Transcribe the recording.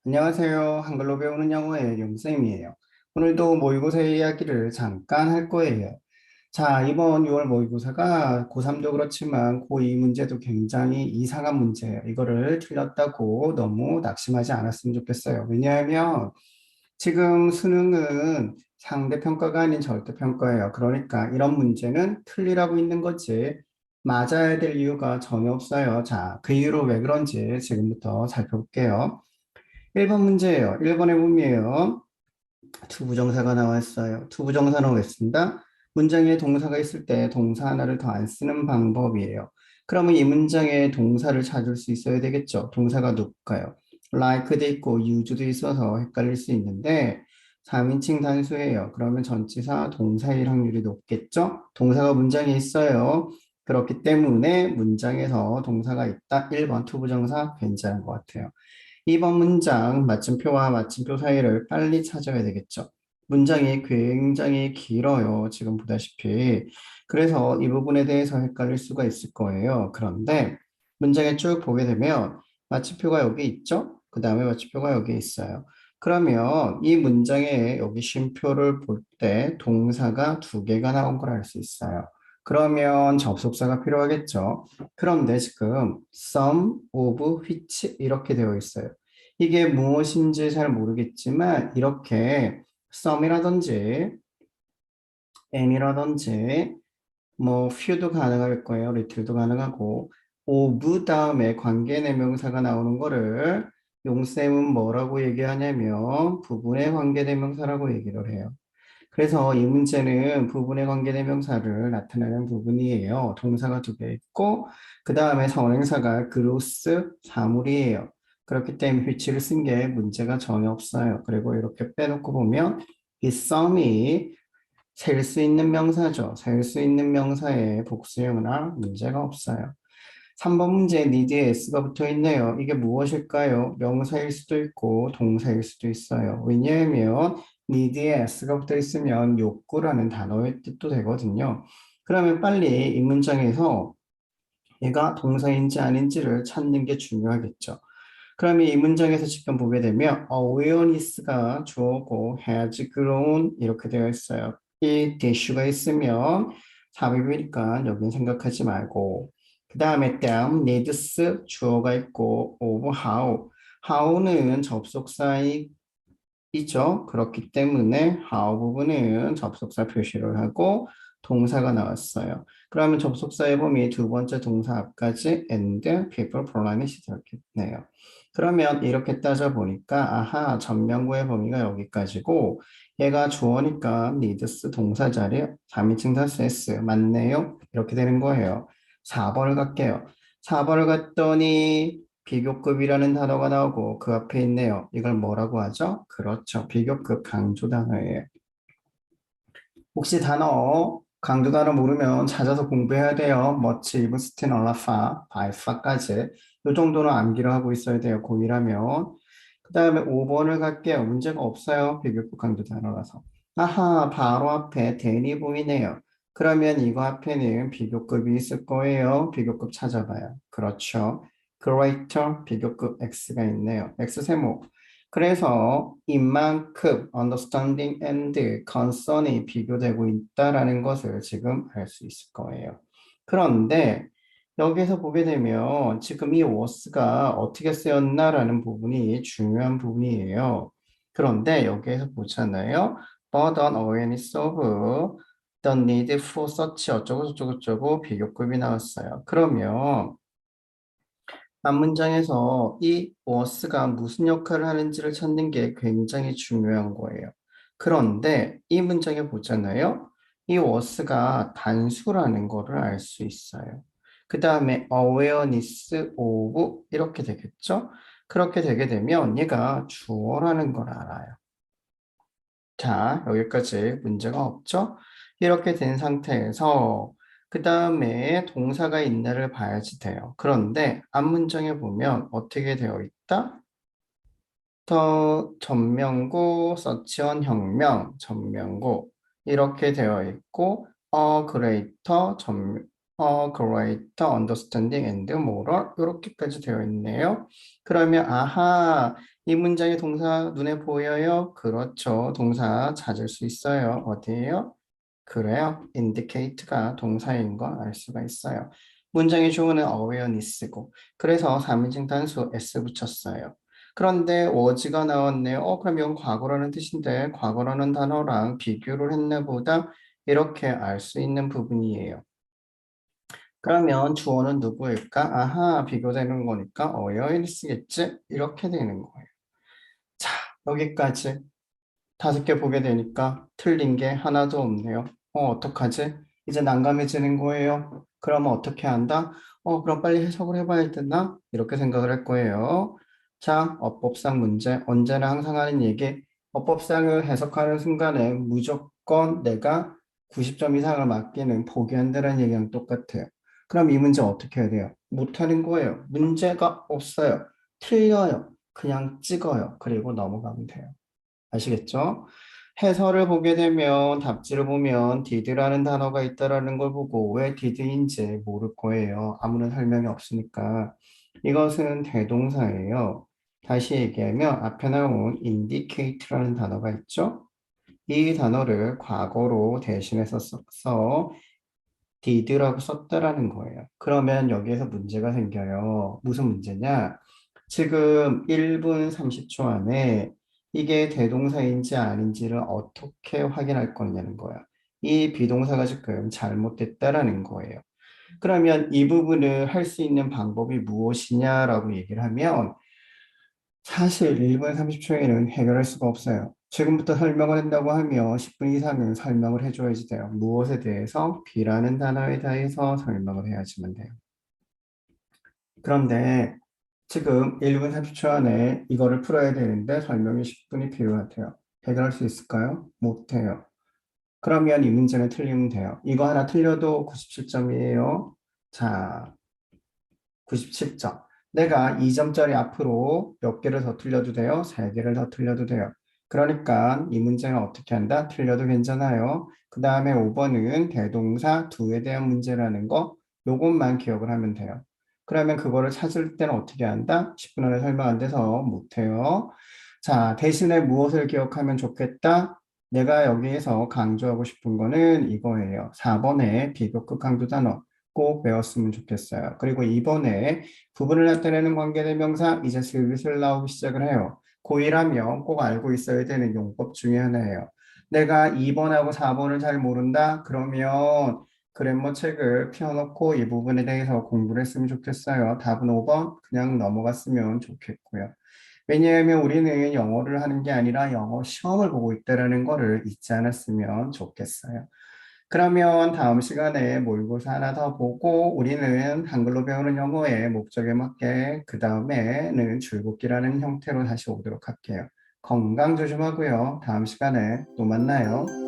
안녕하세요. 한글로 배우는 영어의 용쌤이에요. 오늘도 모의고사 이야기를 잠깐 할 거예요. 자, 이번 6월 모의고사가 고3도 그렇지만 고2 문제도 굉장히 이상한 문제예요. 이거를 틀렸다고 너무 낙심하지 않았으면 좋겠어요. 왜냐하면 지금 수능은 상대평가가 아닌 절대평가예요. 그러니까 이런 문제는 틀리라고 있는 거지 맞아야 될 이유가 전혀 없어요. 자, 그 이유로 왜 그런지 지금부터 살펴볼게요. 1번 문제예요. 1번에 보면 투부정사가 나왔어요. 투부정사 나오겠습니다. 문장에 동사가 있을 때 동사 하나를 더 안 쓰는 방법이에요. 그러면 이 문장에 동사를 찾을 수 있어야 되겠죠. 동사가 누굴까요? like도 있고 use도 있어서 헷갈릴 수 있는데 3인칭 단수예요. 그러면 전치사 동사일 확률이 높겠죠? 동사가 문장에 있어요. 그렇기 때문에 문장에서 동사가 있다. 1번 투부정사 괜찮은 것 같아요. 2번 문장 맞춤표와 맞춤표 사이를 빨리 찾아야 되겠죠. 문장이 굉장히 길어요. 지금 보다시피. 그래서 이 부분에 대해서 헷갈릴 수가 있을 거예요. 그런데 문장에 쭉 보게 되면 맞춤표가 여기 있죠? 그 다음에 맞춤표가 여기 있어요. 그러면 이 문장에 여기 쉼표를 볼 때 동사가 두 개가 나온 걸 알 수 있어요. 그러면 접속사가 필요하겠죠. 그런데 지금 some, of, which 이렇게 되어 있어요. 이게 무엇인지 잘 모르겠지만 이렇게 some이라든지 am이라든지 뭐 few도 가능할 거예요. little도 가능하고 of 다음에 관계대명사가 나오는 거를 용쌤은 뭐라고 얘기하냐면 부분의 관계대명사라고 얘기를 해요. 그래서 이 문제는 부분의 관계대명사를 나타내는 부분이에요. 동사가 두 개 있고 그 다음에 선행사가 그로스 사물이에요. 그렇기 때문에 which를 쓴 게 문제가 전혀 없어요. 그리고 이렇게 빼놓고 보면 이 썸이 셀 수 있는 명사죠. 셀 수 있는 명사의 복수형이나 문제가 없어요. 3번 문제에 need에 s가 붙어 있네요. 이게 무엇일까요? 명사일 수도 있고 동사일 수도 있어요. 왜냐하면 need에 s가 붙어 있으면 욕구라는 단어의 뜻도 되거든요. 그러면 빨리 이 문장에서 얘가 동사인지 아닌지를 찾는 게 중요하겠죠. 그러면 이 문장에서 지금 보게 되면 awareness가 주어고 has grown 이렇게 되어 있어요. 이 dash가 있으면 삽입이니까 여긴 생각하지 말고 그 다음에 damn needs 주어가 있고 of how는 접속사이죠. 그렇기 때문에 how 부분은 접속사 표시를 하고 동사가 나왔어요. 그러면 접속사의 범위 두 번째 동사 앞까지 and, people, planet 이렇겠네요. 그러면 이렇게 따져보니까 아하 전명구의 범위가 여기까지고 얘가 주어니까 needs 동사 자리 3인칭 다스 s 맞네요. 이렇게 되는 거예요. 4번을 갈게요. 4번을 갔더니 비교급이라는 단어가 나오고 그 앞에 있네요. 이걸 뭐라고 하죠? 그렇죠. 비교급 강조 단어예요. 혹시 단어, 강조 단어 모르면 찾아서 공부해야 돼요. much, even, still, alpha, by far까지. 이 정도는 암기를 하고 있어야 돼요. 고1하면. 그 다음에 5번을 갈게요. 문제가 없어요. 비교급 강조 단어라서. 아하, 바로 앞에 대니 보이네요. 그러면 이거 앞에는 비교급이 있을 거예요. 비교급 찾아봐요. 그렇죠. greater, 비교급 X가 있네요. X 세모. 그래서 이만큼 understanding and concern이 비교되고 있다라는 것을 지금 알 수 있을 거예요. 그런데 여기서 보게 되면 지금 이 was가 어떻게 쓰였나라는 부분이 중요한 부분이에요. 그런데 여기에서 보잖아요. But an awareness of the need for such 어쩌고 비교급이 나왔어요. 그러면 앞문장에서 이 was가 무슨 역할을 하는지를 찾는 게 굉장히 중요한 거예요. 그런데 이 문장에 보잖아요. 이 was가 단수라는 거를 알 수 있어요. 그 다음에 awareness of 이렇게 되겠죠? 그렇게 되게 되면 얘가 주어라는 걸 알아요. 자, 여기까지 문제가 없죠? 이렇게 된 상태에서 그 다음에 동사가 있나를 봐야지 돼요. 그런데 앞문장에 보면 어떻게 되어 있다? 더 전명구, 서치원 혁명, 전명구 이렇게 되어 있고 a greater, a greater understanding and moral 이렇게까지 되어 있네요. 그러면 아하 이 문장의 동사 눈에 보여요? 그렇죠. 동사 찾을 수 있어요. 어디에요? 그래요. indicate가 동사인 거 알 수가 있어요. 문장의 주어는 awareness고 그래서 3인칭 단수 s 붙였어요. 그런데 was가 나왔네요. 그럼 이건 과거라는 뜻인데 과거라는 단어랑 비교를 했나 보다 이렇게 알 수 있는 부분이에요. 그러면 주어는 누구일까? 아하, 비교되는 거니까 awareness겠지? 이렇게 되는 거예요. 자, 여기까지 5개 보게 되니까 틀린 게 하나도 없네요. 어떡하지? 이제 난감해지는 거예요. 그러면 어떻게 한다? 그럼 빨리 해석을 해봐야 되나? 이렇게 생각을 할 거예요. 자, 어법상 문제. 언제나 항상 하는 얘기. 어법상을 해석하는 순간에 무조건 내가 90점 이상을 맞기는 포기한다는 얘기랑 똑같아요. 그럼 이 문제 어떻게 해야 돼요? 못하는 거예요. 문제가 없어요. 틀려요. 그냥 찍어요. 그리고 넘어가면 돼요. 아시겠죠? 해설을 보게 되면 답지를 보면 did라는 단어가 있다라는 걸 보고 왜 did인지 모를 거예요. 아무런 설명이 없으니까. 이것은 대동사예요. 다시 얘기하면 앞에 나온 indicate라는 단어가 있죠? 이 단어를 과거로 대신해서 써서 did라고 썼다라는 거예요. 그러면 여기에서 문제가 생겨요. 무슨 문제냐? 지금 1분 30초 안에 이게 대동사인지 아닌지를 어떻게 확인할 거냐는 거야. 이 비동사가 지금 잘못됐다라는 거예요. 그러면 이 부분을 할 수 있는 방법이 무엇이냐라고 얘기를 하면 사실 1분 30초에는 해결할 수가 없어요. 지금부터 설명을 한다고 하면 10분 이상은 설명을 해줘야지 돼요. 무엇에 대해서? B라는 단어에 대해서 설명을 해야지만 돼요. 그런데 지금 1분 30초 안에 이거를 풀어야 되는데 설명이 10분이 필요하대요. 해결할 수 있을까요? 못해요. 그러면 이 문제는 틀리면 돼요. 이거 하나 틀려도 97점이에요. 자, 97점. 내가 2점짜리 앞으로 몇 개를 더 틀려도 돼요? 3개를 더 틀려도 돼요. 그러니까 이 문제는 어떻게 한다? 틀려도 괜찮아요. 그 다음에 5번은 대동사 do에 대한 문제라는 거 요것만 기억을 하면 돼요. 그러면 그거를 찾을 때는 어떻게 한다? 10분 안에 설명 안 돼서 못해요. 자, 대신에 무엇을 기억하면 좋겠다? 내가 여기에서 강조하고 싶은 거는 이거예요. 4번에 비교급 강조 단어. 꼭 배웠으면 좋겠어요. 그리고 이번에 부분을 나타내는 관계대명사 이제 슬슬 나오기 시작을 해요. 고1하면 꼭 알고 있어야 되는 용법 중에 하나예요. 내가 2번하고 4번을 잘 모른다? 그러면 그래머 책을 펴놓고 이 부분에 대해서 공부를 했으면 좋겠어요. 답은 5번 그냥 넘어갔으면 좋겠고요. 왜냐하면 우리는 영어를 하는 게 아니라 영어 시험을 보고 있다는 거를 잊지 않았으면 좋겠어요. 그러면 다음 시간에 모의고사 하나 더 보고 우리는 한글로 배우는 영어의 목적에 맞게 그 다음에는 줄곧기라는 형태로 다시 오도록 할게요. 건강 조심하고요. 다음 시간에 또 만나요.